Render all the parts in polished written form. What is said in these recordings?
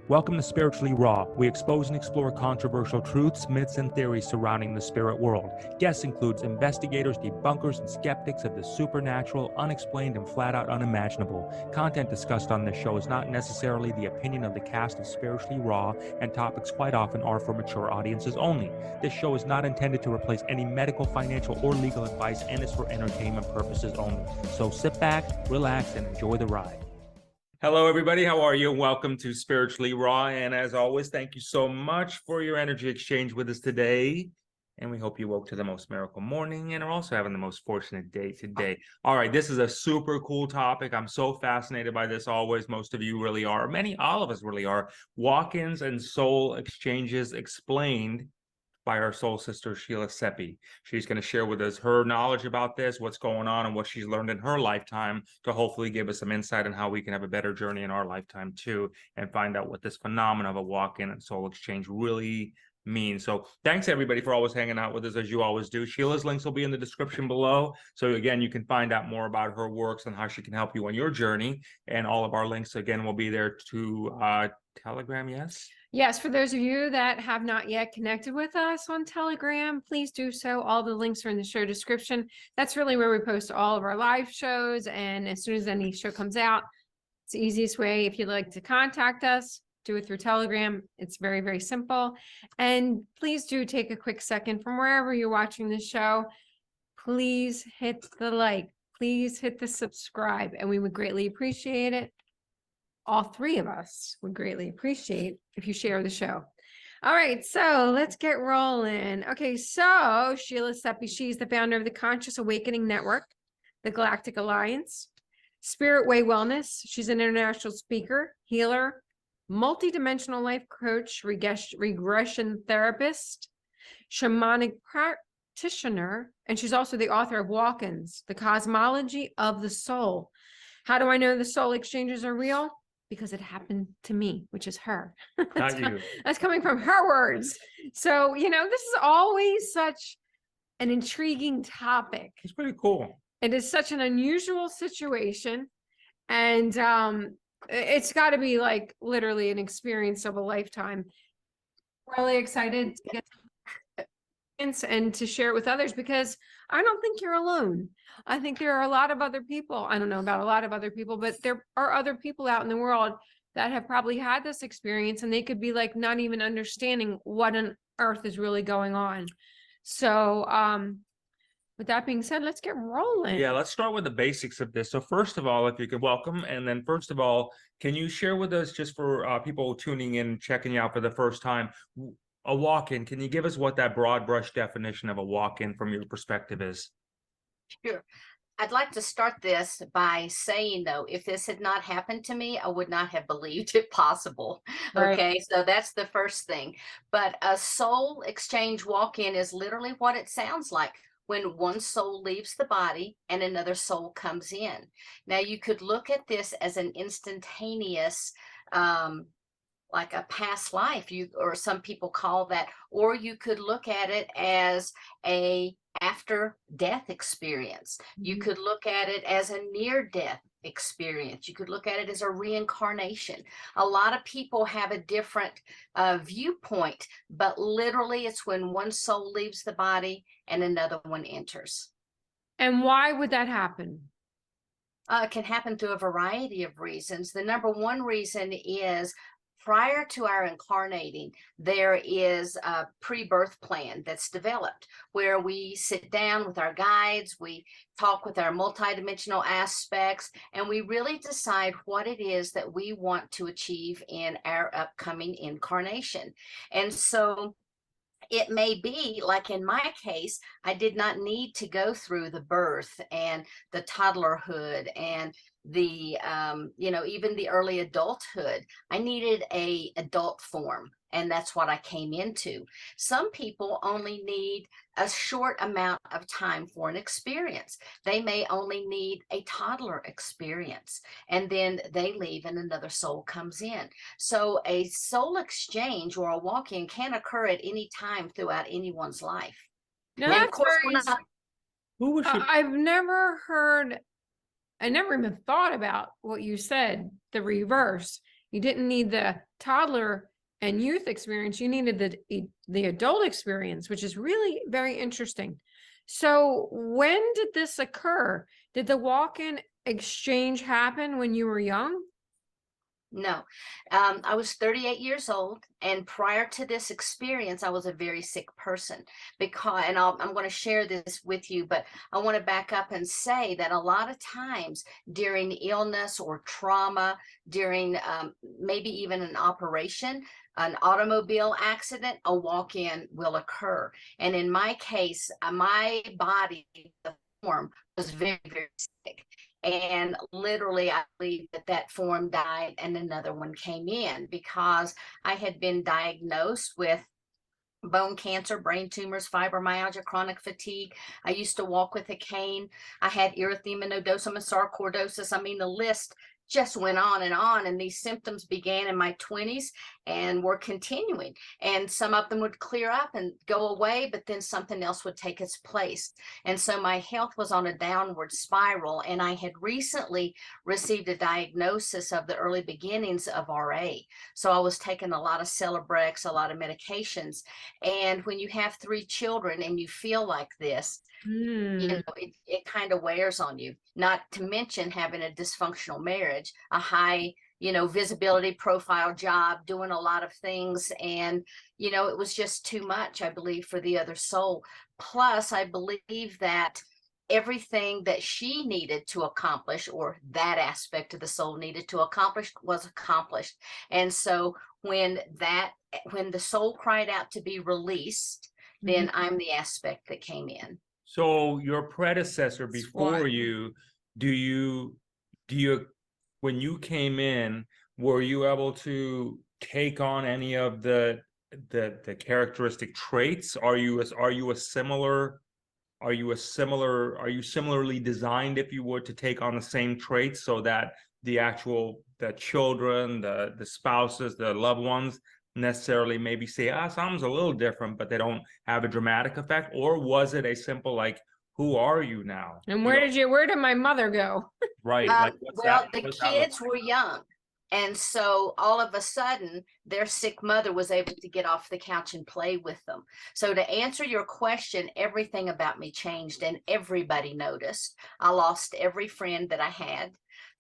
Welcome to Spiritually Raw. We expose and explore controversial truths, myths, and theories surrounding the spirit world. Guests includes investigators, debunkers, and skeptics of the supernatural, unexplained, and flat-out unimaginable. Content discussed on this show is not necessarily the opinion of the cast of Spiritually Raw, and topics quite often are for mature audiences only. This show is not intended to replace any medical, financial, or legal advice and is for entertainment purposes only. So sit back, relax, and enjoy the ride. Hello, everybody. How are you? Welcome to Spiritually Raw. And as always, thank you so much for your energy exchange with us today. And we hope you woke to the most miracle morning and are also having the most fortunate day today. All right, this is a super cool topic. I'm so fascinated by this always. Most of you really are. All of us really are. Walk-ins and soul exchanges explained by our soul sister, Sheila Seppi. She's going to share with us her knowledge about this, what's going on, and what she's learned in her lifetime to hopefully give us some insight on how we can have a better journey in our lifetime too, and find out what this phenomenon of a walk-in and soul exchange really means. So thanks everybody for always hanging out with us as you always do. Sheila's links will be in the description below. So again, you can find out more about her works and how she can help you on your journey. And all of our links again will be there to Telegram, yes? Yes, for those of you that have not yet connected with us on Telegram, please do so. All the links are in the show description. That's really where we post all of our live shows. And as soon as any show comes out, it's the easiest way. If you'd like to contact us, do it through Telegram. It's very, very simple. And please do take a quick second from wherever you're watching the show. Please hit the like. Please hit the subscribe. And we would greatly appreciate it. All three of us would greatly appreciate if you share the show. All right, so let's get rolling. Okay, so Sheila Seppi, she's the founder of the Conscious Awakening Network, the Galactic Alliance, Spirit Way Wellness. She's an international speaker, healer, multidimensional life coach, regression therapist, shamanic practitioner, and she's also the author of Walk-ins, The Cosmology of the Soul. How do I know the soul exchanges are real? Because it happened to me, which is her. That's coming from her words. So, you know, this is always such an intriguing topic. It's pretty cool. It is such an unusual situation. And it's got to be like literally an experience of a lifetime. Really excited to get and to share it with others, because I don't think you're alone. I think there are a lot of other people. I don't know about a lot of other people, but there are other people out in the world that have probably had this experience, and they could be like not even understanding what on earth is really going on. So with that being said, let's get rolling. Yeah, let's start with the basics of this. So first of all, if you could welcome, and then first of all, can you share with us, just for people tuning in, checking you out for the first time, a walk-in? Can you give us what that broad brush definition of a walk-in from your perspective is? Sure. I'd like to start this by saying, though, if this had not happened to me, I would not have believed it possible. Right. Okay, so that's the first thing. But a soul exchange walk-in is literally what it sounds like when one soul leaves the body and another soul comes in. Now, you could look at this as an instantaneous like a past life, or some people call that, or you could look at it as a after death experience. You could look at it as a near death experience. You could look at it as a reincarnation. A lot of people have a different viewpoint, but literally it's when one soul leaves the body and another one enters. And why would that happen? It can happen through a variety of reasons. The number one reason is, prior to our incarnating, there is a pre-birth plan that's developed where we sit down with our guides, we talk with our multidimensional aspects, and we really decide what it is that we want to achieve in our upcoming incarnation. And so it may be, like in my case, I did not need to go through the birth and the toddlerhood and the even the early adulthood. I needed a adult form, and that's what I came into. Some people only need a short amount of time for an experience. They may only need a toddler experience, and then they leave and another soul comes in. So a soul exchange or a walk-in can occur at any time throughout anyone's life. Now, And of that's course, very, Who was she? I've never heard, I never even thought about what you said, the reverse. You didn't need the toddler and youth experience. You needed the adult experience, which is really very interesting. So when did this occur? Did the walk-in exchange happen when you were young? No, I was 38 years old, and prior to this experience, I was a very sick person because, and I'm going to share this with you, but I want to back up and say that a lot of times during illness or trauma, during maybe even an operation, an automobile accident, a walk-in will occur. And in my case, my body, the form was very, very sick. And literally, I believe that form died and another one came in because I had been diagnosed with bone cancer, brain tumors, fibromyalgia, chronic fatigue. I used to walk with a cane. I had erythema nodosum and sarcoidosis. I mean, the list just went on, and these symptoms began in my 20s and were continuing, and some of them would clear up and go away, but then something else would take its place. And so my health was on a downward spiral, and I had recently received a diagnosis of the early beginnings of RA. So I was taking a lot of Celebrex, a lot of medications, and when you have 3 children and you feel like this, you know, it kind of wears on you, not to mention having a dysfunctional marriage, a high, you know, visibility profile job, doing a lot of things. And, you know, it was just too much, I believe, for the other soul. Plus, I believe that everything that she needed to accomplish, or that aspect of the soul needed to accomplish, was accomplished. And so when the soul cried out to be released, then I'm the aspect that came in. So your predecessor before you, do you, when you came in, were you able to take on any of the characteristic traits? Are you similarly designed, if you would, to take on the same traits, so that the children, the spouses, the loved ones necessarily maybe say, something's a little different, but they don't have a dramatic effect? Or was it a simple, like, who are you now? And where did my mother go? Right. The kids were young. And so all of a sudden, their sick mother was able to get off the couch and play with them. So to answer your question, everything about me changed, and everybody noticed. I lost every friend that I had.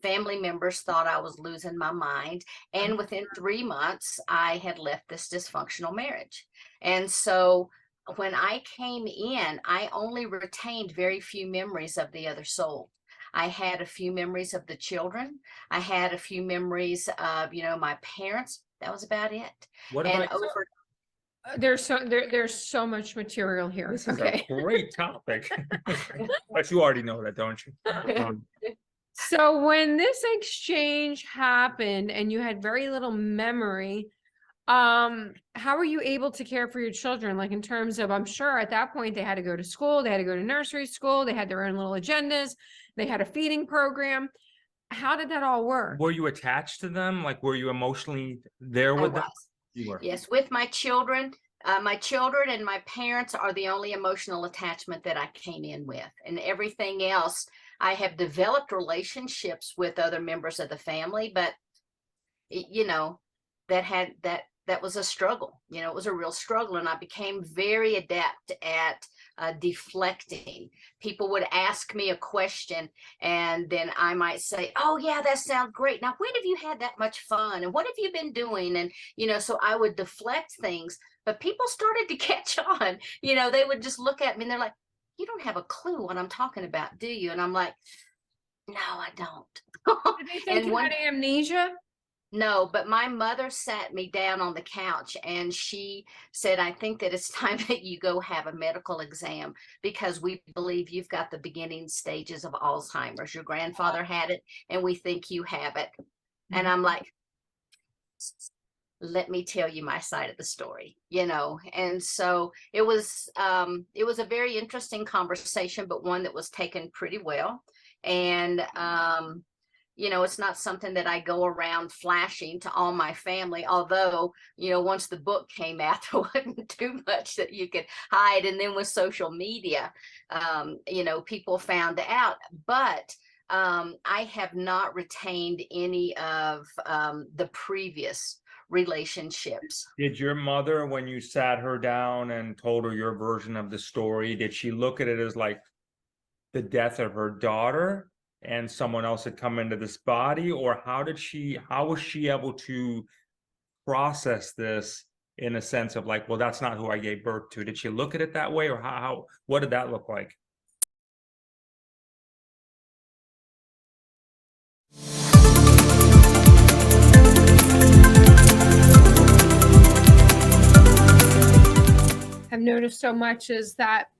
Family members thought I was losing my mind. And within 3 months, I had left this dysfunctional marriage. And so when I came in, I only retained very few memories of the other soul. I had a few memories of the children. I had a few memories of, you know, my parents. That was about it. What and about over There's so much material here. This is a great topic. But you already know that, don't you? So when this exchange happened and you had very little memory, how were you able to care for your children? Like, in terms of, I'm sure at that point they had to go to school, they had to go to nursery school, they had their own little agendas, they had a feeding program. How did that all work? Were you attached to them? Like, were you emotionally there with them? You were. Yes, with my children. My children and my parents are the only emotional attachment that I came in with, and everything else, I have developed relationships with other members of the family, but you know, that was a struggle. You know, it was a real struggle, and I became very adept at deflecting. People would ask me a question, and then I might say, oh yeah, that sounds great. Now, when have you had that much fun? And what have you been doing? And, you know, so I would deflect things, but people started to catch on. You know, they would just look at me and they're like, you don't have a clue what I'm talking about, do you? And I'm like, no, I don't. Did they think you had amnesia? No, but my mother sat me down on the couch and she said, I think that it's time that you go have a medical exam, because we believe you've got the beginning stages of Alzheimer's. Your grandfather had it, and we think you have it. And I'm like, let me tell you my side of the story, you know. And so it was a very interesting conversation, but one that was taken pretty well. And you know, it's not something that I go around flashing to all my family, although, you know, once the book came out, there wasn't too much that you could hide. And then with social media, you know, people found out. But I have not retained any of the previous relationships. Did your mother, when you sat her down and told her your version of the story, did she look at it as like the death of her daughter and someone else had come into this body? Or how was she able to process this in a sense of like, well, that's not who I gave birth to? Did she look at it that way, or what did that look like? I've noticed so much is that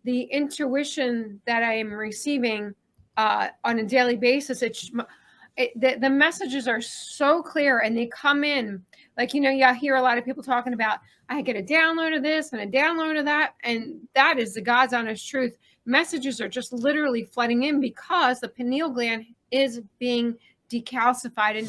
the intuition that I am receiving on a daily basis, the messages are so clear, and they come in like, you hear a lot of people talking about, I get a download of this and a download of that. And that is the God's honest truth. Messages are just literally flooding in because the pineal gland is being decalcified. And